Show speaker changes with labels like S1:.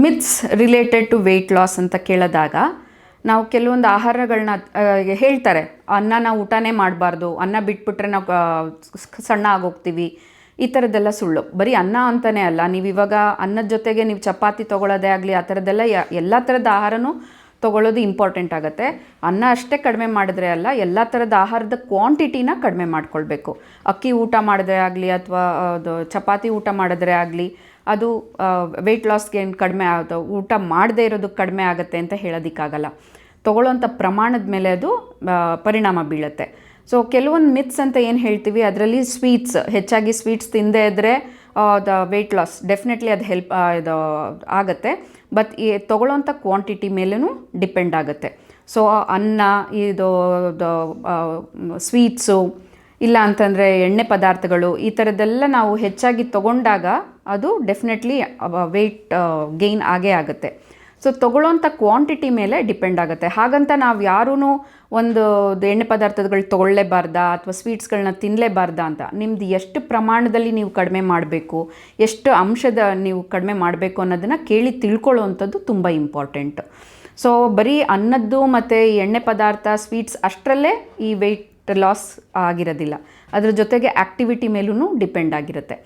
S1: Myths related to weight loss ಅಂತ ಕೇಳಿದಾಗ ನಾವು ಕೆಲವೊಂದು ಆಹಾರಗಳನ್ನ ಹೇಳ್ತಾರೆ, ಅನ್ನ ನಾವು ಊಟನೇ ಮಾಡಬಾರ್ದು, ಅನ್ನ ಬಿಟ್ಬಿಟ್ರೆ ನಾವು ಸಣ್ಣ ಆಗೋಗ್ತೀವಿ, ಈ ಥರದ್ದೆಲ್ಲ ಸುಳ್ಳು. ಬರೀ ಅನ್ನ ಅಂತಲೇ ಅಲ್ಲ, ನೀವು ಇವಾಗ ಅನ್ನದ ಜೊತೆಗೆ ನೀವು ಚಪಾತಿ ತೊಗೊಳ್ಳೋದೇ ಆಗಲಿ, ಆ ಥರದ್ದೆಲ್ಲ ಎಲ್ಲ ಥರದ ಆಹಾರನೂ ತೊಗೊಳ್ಳೋದು ಇಂಪಾರ್ಟೆಂಟ್ ಆಗುತ್ತೆ. ಅನ್ನ ಅಷ್ಟೇ ಕಡಿಮೆ ಮಾಡಿದ್ರೆ ಅಲ್ಲ, ಎಲ್ಲ ಥರದ ಆಹಾರದ ಕ್ವಾಂಟಿಟಿನ ಕಡಿಮೆ ಮಾಡ್ಕೊಳ್ಬೇಕು. ಅಕ್ಕಿ ಊಟ ಮಾಡಿದ್ರೆ ಆಗಲಿ ಅಥವಾ ಅದು ಚಪಾತಿ ಊಟ ಮಾಡಿದ್ರೆ ಆಗಲಿ ಅದು ವೆಯ್ಟ್ ಲಾಸ್ಗೆ ಏನು ಕಡಿಮೆ ಆಗೋದು, ಊಟ ಮಾಡದೇ ಇರೋದಕ್ಕೆ ಕಡಿಮೆ ಆಗುತ್ತೆ ಅಂತ ಹೇಳೋದಕ್ಕಾಗಲ್ಲ. ತೊಗೊಳ್ಳೋಂಥ ಪ್ರಮಾಣದ ಮೇಲೆ ಅದು ಪರಿಣಾಮ ಬೀಳುತ್ತೆ. ಸೊ ಕೆಲವೊಂದು ಮಿತ್ಸ್ ಅಂತ ಏನು ಹೇಳ್ತೀವಿ, ಅದರಲ್ಲಿ ಸ್ವೀಟ್ಸ್, ಹೆಚ್ಚಾಗಿ ಸ್ವೀಟ್ಸ್ ತಿಂದೇ ಇದ್ದರೆ ದ ವೆಯ್ಟ್ ಲಾಸ್ ಡೆಫಿನೆಟ್ಲಿ ಅದು ಹೆಲ್ಪ್ ಇದು ಆಗುತ್ತೆ. ಬಟ್ ಈ ತೊಗೊಳ್ಳೋಂಥ ಕ್ವಾಂಟಿಟಿ ಮೇಲೂ ಡಿಪೆಂಡ್ ಆಗುತ್ತೆ. ಸೊ ಅನ್ನ, ಇದು ಸ್ವೀಟ್ಸು, ಇಲ್ಲ ಅಂತಂದರೆ ಎಣ್ಣೆ ಪದಾರ್ಥಗಳು, ಈ ಥರದ್ದೆಲ್ಲ ನಾವು ಹೆಚ್ಚಾಗಿ ತೊಗೊಂಡಾಗ ಅದು ಡೆಫಿನೆಟ್ಲಿ ವೆಯ್ಟ್ ಗೇನ್ ಆಗೇ ಆಗುತ್ತೆ. ಸೊ ತೊಗೊಳ್ಳೋಂಥ ಕ್ವಾಂಟಿಟಿ ಮೇಲೆ ಡಿಪೆಂಡ್ ಆಗುತ್ತೆ. ಹಾಗಂತ ನಾವು ಯಾರೂ ಒಂದು ಎಣ್ಣೆ ಪದಾರ್ಥಗಳು ತೊಗೊಳ್ಳೇಬಾರ್ದಾ ಅಥವಾ ಸ್ವೀಟ್ಸ್ಗಳನ್ನ ತಿನ್ನಲೇಬಾರ್ದಾ ಅಂತ, ನಿಮ್ದು ಎಷ್ಟು ಪ್ರಮಾಣದಲ್ಲಿ ನೀವು ಕಡಿಮೆ ಮಾಡಬೇಕು, ಎಷ್ಟು ಅಂಶದ ನೀವು ಕಡಿಮೆ ಮಾಡಬೇಕು ಅನ್ನೋದನ್ನು ಕೇಳಿ ತಿಳ್ಕೊಳ್ಳೋವಂಥದ್ದು ತುಂಬ ಇಂಪಾರ್ಟೆಂಟ್. ಸೊ ಬರೀ ಅನ್ನದ್ದು ಮತ್ತು ಎಣ್ಣೆ ಪದಾರ್ಥ, ಸ್ವೀಟ್ಸ್ ಅಷ್ಟರಲ್ಲೇ ಈ ವೆಯ್ಟ್ ಲಾಸ್ ಆಗಿರೋದಿಲ್ಲ. ಅದ್ರ ಜೊತೆಗೆ ಆ್ಯಕ್ಟಿವಿಟಿ ಮೇಲೂ ಡಿಪೆಂಡ್ ಆಗಿರುತ್ತೆ.